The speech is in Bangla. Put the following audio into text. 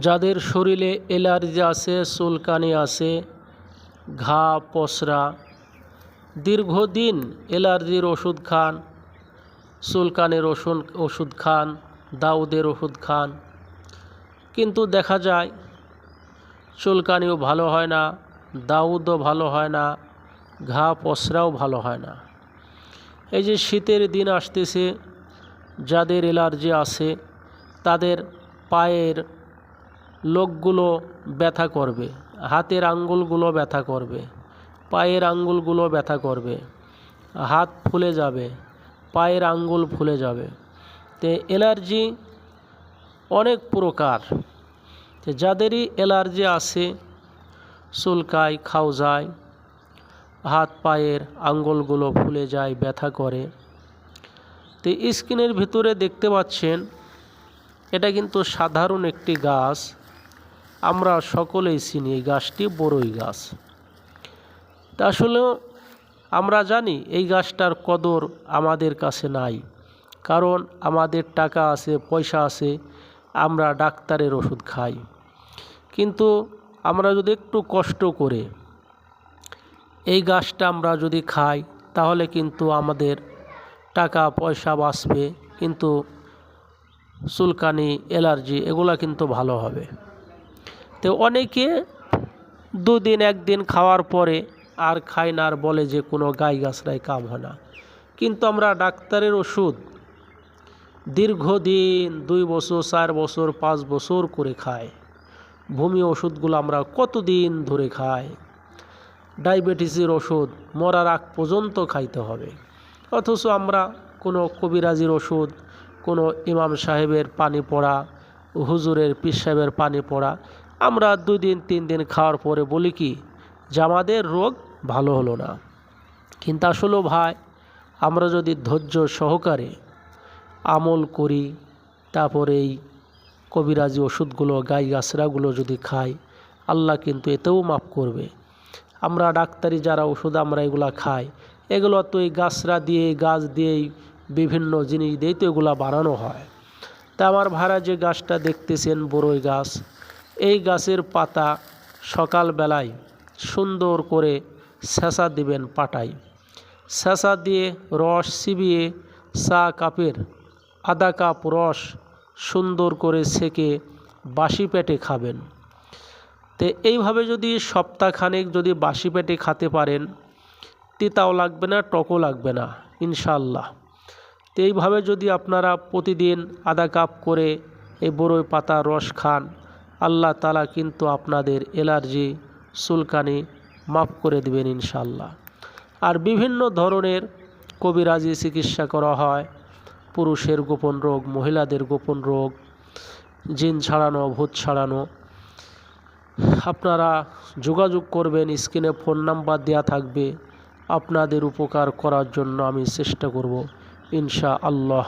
যাদের শরীরে অ্যালার্জি আছে, চুলকানি আছে, ঘা পসরা, দীর্ঘদিন অ্যালার্জির ওষুধ খান, চুলকানির ওষুধ খান, দাউদের ওষুধ খান, কিন্তু দেখা যায় চুলকানিও ভালো হয় না, দাউদও ভালো হয় না, ঘা পসরাও ভালো হয় না। এই যে শীতের দিন আসতেছে, যাদের অ্যালার্জি আছে তাদের পায়ের লোকগুলো ব্যথা করবে, হাতের আঙ্গুলগুলো ব্যথা করবে, পায়ের আঙ্গুলগুলো ব্যথা করবে, হাত ফুলে যাবে, পায়ের আঙ্গুল ফুলে যাবে। তো অ্যালার্জি অনেক প্রকার। যাদেরই অ্যালার্জি আছে, চুলকায়, খাওজায়, হাত পায়ের আঙ্গুলগুলো ফুলে যায়, ব্যথা করে। তো স্কিনের ভিতরে দেখতে পাচ্ছেন এটা কিন্তু সাধারণ একটি গাছ, আমরা সকলেই চিনি এই গাছটি বড়ই গাছ। তা আসলেও আমরা জানি এই গাছটার কদর আমাদের কাছে নাই, কারণ আমাদের টাকা আছে, পয়সা আছে, আমরা ডাক্তারের ওষুধ খাই। কিন্তু আমরা যদি একটু কষ্ট করে এই গাছটা আমরা যদি খাই তাহলে কিন্তু আমাদের টাকা পয়সা বাঁচবে, কিন্তু চুলকানি, অ্যালার্জি এগুলা কিন্তু ভালো হবে। তো অনেকে দুদিন একদিন খাওয়ার পরে আর খায় না, আর বলে যে কোনো গাই গাছরাই কাম হয় না। কিন্তু আমরা ডাক্তারের ওষুধ দীর্ঘদিন 2 বছর, 4 বছর, 5 বছর করে খাই। ভূমি ওষুধগুলো আমরা কতদিন ধরে খাই। ডায়াবেটিসের ওষুধ মরার আগ পর্যন্ত খাইতে হবে, অথচ আমরা কোনো কবিরাজির ওষুধ, কোনো ইমাম সাহেবের পানি পড়া, হুজুরের পীর সাহেবের পানি পড়া আমরা 2 দিন 3 দিন খাওয়ার পরে বলি কি যে আমাদের রোগ ভালো হলো না। কিন্তু আসলে ভাই, আমরা যদি ধৈর্য সহকারে আমল করি, তারপরে এই কবিরাজি ওষুধগুলো, গাই গাছরাগুলো যদি খাই, আল্লাহ কিন্তু এতেও মাফ করবে। আমরা ডাক্তারি যারা ওষুধ আমরা এগুলা খাই, এগুলো তো এই গাছরা দিয়ে, গাছ দিয়েই, বিভিন্ন জিনিস দিয়েই তো এগুলা বানানো হয়। তা আমার ভাড়া যে গাছটা দেখতেছেন বড়ই গাছ, এই গাছের পাতা সকালবেলায় সুন্দর করে ছেঁচা দিবেন পাটায়, ছেঁচা দিয়ে রস চিবিয়ে চা কাপের আধা কাপ রস সুন্দর করে ছেঁকে বাসি পেটে খাবেন। তো এইভাবে যদি সপ্তাহখানেক যদি বাসি পেটে খেতে পারেন, তিতাও লাগবে না, টকও লাগবে না ইনশাআল্লাহ। তো এইভাবে যদি আপনারা প্রতিদিন আধা কাপ করে এই বড়ই পাতা রস খান, আল্লাহ তাআলা কিন্তু আপনাদের অ্যালার্জি, চুলকানি মাফ করে দেবেন ইনশাআল্লাহ। আর বিভিন্ন ধরনের কবিরাজি চিকিৎসা করা হয়, পুরুষের গোপন রোগ, মহিলাদের গোপন রোগ, জিন ছাড়ানো, ভূত ছাড়ানো। আপনারা যোগাযোগ করবেন, স্ক্রিনে ফোন নাম্বার দেওয়া থাকবে। আপনাদের উপকার করার জন্য আমি চেষ্টা করব ইনশাআল্লাহ।